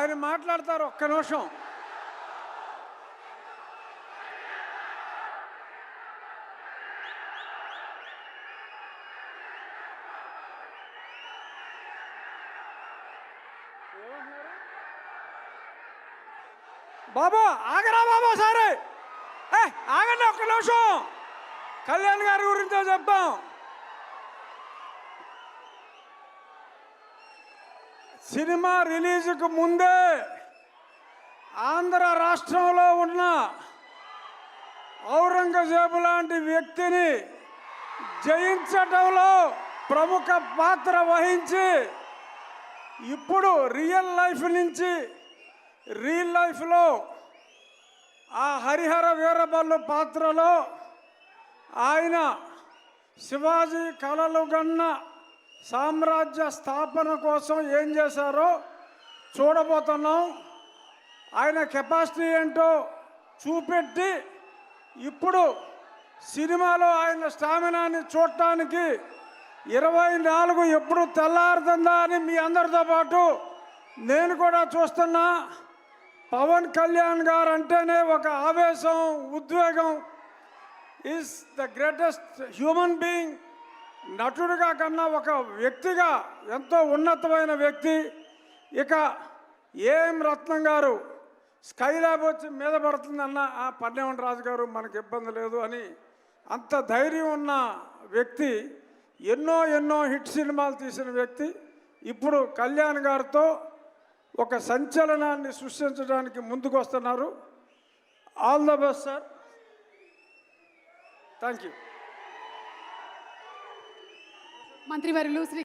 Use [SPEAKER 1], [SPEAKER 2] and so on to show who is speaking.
[SPEAKER 1] ఆయన మాట్లాడతారు. ఒక్క నిమిషం. బాబు ఆగరా బాబు, సరే ఆగండి ఒక్క నిమిషం. కళ్యాణ్ గారి గురించో చెప్తాం. సినిమా రిలీజ్కు ముందే ఆంధ్ర రాష్ట్రంలో ఉన్న ఔరంగజేబు లాంటి వ్యక్తిని జయించడంలో ప్రముఖ పాత్ర వహించి ఇప్పుడు రియల్ లైఫ్లో ఆ హరిహర వీరబల్లు పాత్రలో ఆయన శివాజీ కలలు గన్న సామ్రాజ్య స్థాపన కోసం ఏం చేశారో చూడబోతున్నాం. ఆయన కెపాసిటీ ఏంటో చూపెట్టి ఇప్పుడు సినిమాలో ఆయన స్టామినాని చూడటానికి 24 ఎప్పుడు తెల్లారుతుందా అని మీ అందరితో పాటు నేను కూడా చూస్తున్నా. పవన్ కళ్యాణ్ గారు అంటేనే ఒక ఆవేశం, ఉద్వేగం. Is the greatest human being. నటుడిగా కన్నా ఒక వ్యక్తిగా ఎంతో ఉన్నతమైన వ్యక్తి. ఇక ఏం రత్నం గారు స్కైలాబ్ వచ్చి మీద పడుతుందన్న ఆ పన్నెవన్ రాజు గారు మనకు ఇబ్బంది లేదు అని అంత ధైర్యం ఉన్న వ్యక్తి. ఎన్నో హిట్ సినిమాలు తీసిన వ్యక్తి. ఇప్పుడు కళ్యాణ్ గారితో ఒక సంచలనాన్ని సృష్టించడానికి ముందుకు వస్తున్నారు. All the best sir. Thank you.
[SPEAKER 2] మంత్రివర్యులు శ్రీ